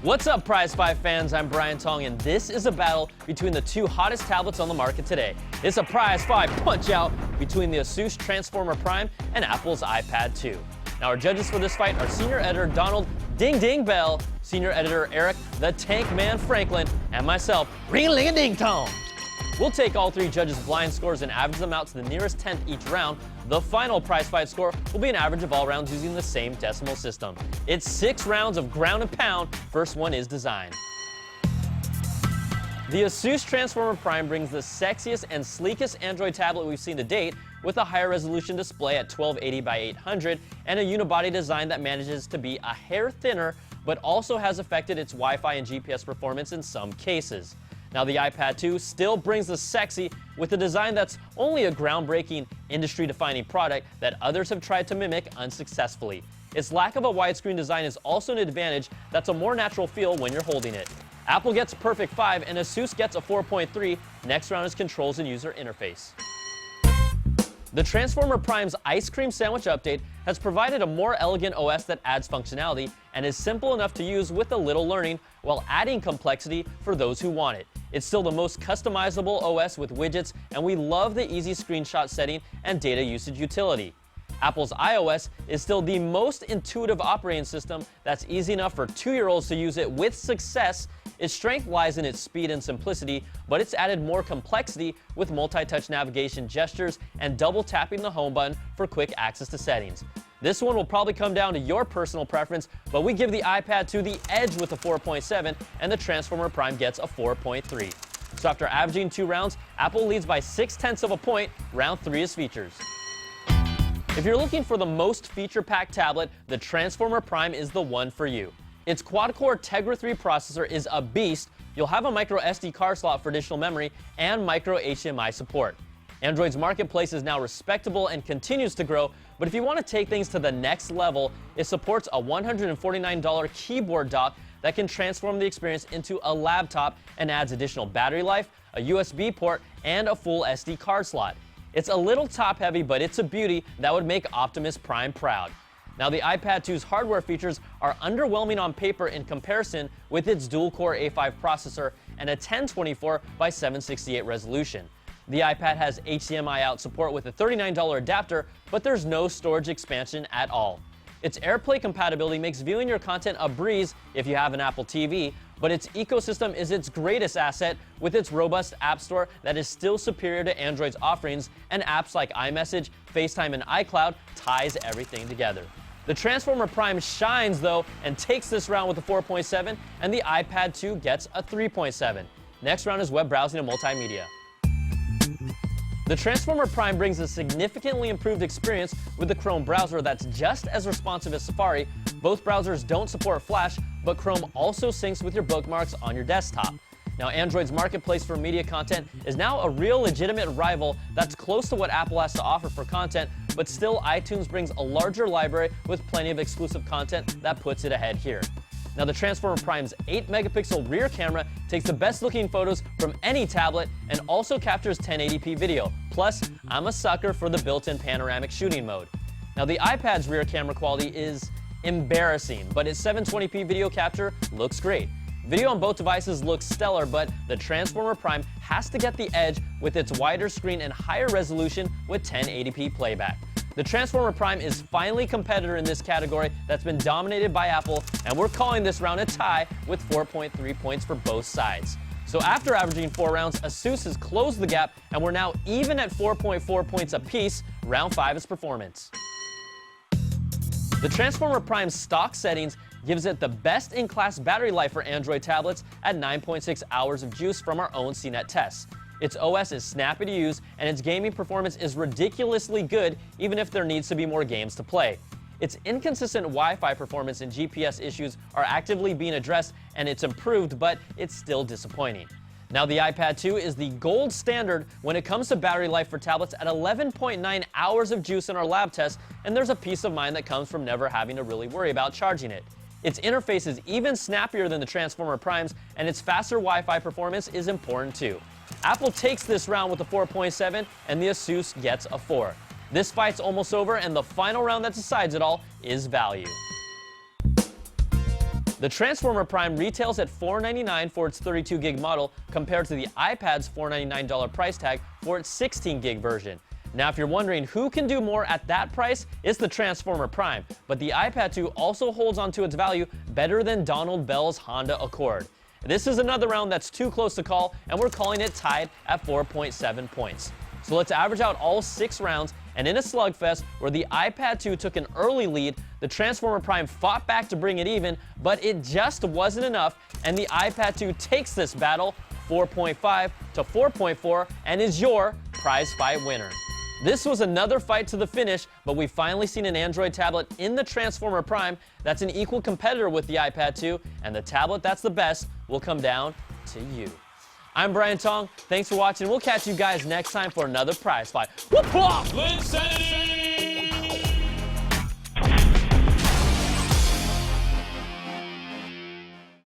What's up, Prizefight fans? I'm Brian Tong, and this is a battle between the two hottest tablets on the market today. It's a Prizefight punch-out between the Asus Transformer Prime and Apple's iPad 2. Now, our judges for this fight are senior editor Donald Ding Ding Bell, senior editor Eric the Tank Man Franklin, and myself, Ring-a-ling-a-ding-tong. We'll take all three judges' blind scores and average them out to the nearest tenth each round. The final Prizefight score will be an average of all rounds using the same decimal system. It's 6 rounds of ground and pound. First one is design. The Asus Transformer Prime brings the sexiest and sleekest Android tablet we've seen to date, with a higher resolution display at 1280 by 800 and a unibody design that manages to be a hair thinner, but also has affected its Wi-Fi and GPS performance in some cases. Now, the iPad 2 still brings the sexy with a design that's only a groundbreaking, industry-defining product that others have tried to mimic unsuccessfully. Its lack of a widescreen design is also an advantage that's a more natural feel when you're holding it. Apple gets a perfect 5 and Asus gets a 4.3. Next round is controls and user interface. The Transformer Prime's Ice Cream Sandwich update has provided a more elegant OS that adds functionality and is simple enough to use with a little learning while adding complexity for those who want it. It's still the most customizable OS with widgets, and we love the easy screenshot setting and data usage utility. Apple's iOS is still the most intuitive operating system that's easy enough for 2-year-olds to use it with success. Its strength lies in its speed and simplicity, but it's added more complexity with multi-touch navigation gestures and double tapping the home button for quick access to settings. This one will probably come down to your personal preference, but we give the iPad 2 the edge with a 4.7, and the Transformer Prime gets a 4.3. So after averaging 2 rounds, Apple leads by 0.6 of a point. Round 3 is features. If you're looking for the most feature-packed tablet, the Transformer Prime is the one for you. Its quad-core Tegra 3 processor is a beast. You'll have a micro SD card slot for additional memory and micro HDMI support. Android's marketplace is now respectable and continues to grow, but if you want to take things to the next level, it supports a $149 keyboard dock that can transform the experience into a laptop and adds additional battery life, a USB port, and a full SD card slot. It's a little top-heavy, but it's a beauty that would make Optimus Prime proud. Now, the iPad 2's hardware features are underwhelming on paper in comparison with its dual-core A5 processor and a 1024 by 768 resolution. The iPad has HDMI out support with a $39 adapter, but there's no storage expansion at all. Its AirPlay compatibility makes viewing your content a breeze if you have an Apple TV, but its ecosystem is its greatest asset with its robust App Store that is still superior to Android's offerings, and apps like iMessage, FaceTime, and iCloud ties everything together. The Transformer Prime shines, though, and takes this round with a 4.7, and the iPad 2 gets a 3.7. Next round is web browsing and multimedia. The Transformer Prime brings a significantly improved experience with the Chrome browser that's just as responsive as Safari. Both browsers don't support Flash, but Chrome also syncs with your bookmarks on your desktop. Now, Android's marketplace for media content is now a real legitimate rival that's close to what Apple has to offer for content, but still iTunes brings a larger library with plenty of exclusive content that puts it ahead here. Now, the Transformer Prime's 8-megapixel rear camera takes the best-looking photos from any tablet and also captures 1080p video. Plus, I'm a sucker for the built-in panoramic shooting mode. Now, the iPad's rear camera quality is embarrassing, but its 720p video capture looks great. Video on both devices looks stellar, but the Transformer Prime has to get the edge with its wider screen and higher resolution with 1080p playback. The Transformer Prime is finally a competitor in this category that's been dominated by Apple, and we're calling this round a tie with 4.3 points for both sides. So after averaging 4 rounds, Asus has closed the gap, and we're now even at 4.4 points apiece. Round 5 is performance. The Transformer Prime's stock settings gives it the best-in-class battery life for Android tablets at 9.6 hours of juice from our own CNET tests. Its OS is snappy to use, and its gaming performance is ridiculously good, even if there needs to be more games to play. Its inconsistent Wi-Fi performance and GPS issues are actively being addressed, and it's improved, but it's still disappointing. Now, the iPad 2 is the gold standard when it comes to battery life for tablets at 11.9 hours of juice in our lab test, and there's a peace of mind that comes from never having to really worry about charging it. Its interface is even snappier than the Transformer Prime's, and its faster Wi-Fi performance is important too. Apple takes this round with a 4.7, and the Asus gets a 4. This fight's almost over, and the final round that decides it all is value. The Transformer Prime retails at $499 for its 32 gig model compared to the iPad's $499 price tag for its 16 gig version. Now, if you're wondering who can do more at that price, it's the Transformer Prime, but the iPad 2 also holds onto its value better than Donald Bell's Honda Accord. This is another round that's too close to call, and we're calling it tied at 4.7 points. So let's average out all 6 rounds, and in a slugfest where the iPad 2 took an early lead, the Transformer Prime fought back to bring it even, but it just wasn't enough, and the iPad 2 takes this battle 4.5 to 4.4 and is your prize fight winner. This was another fight to the finish, but we've finally seen an Android tablet in the Transformer Prime that's an equal competitor with the iPad 2, and the tablet that's the best will come down to you. I'm Brian Tong. Thanks for watching. We'll catch you guys next time for another prize fight. Whoop-whoop!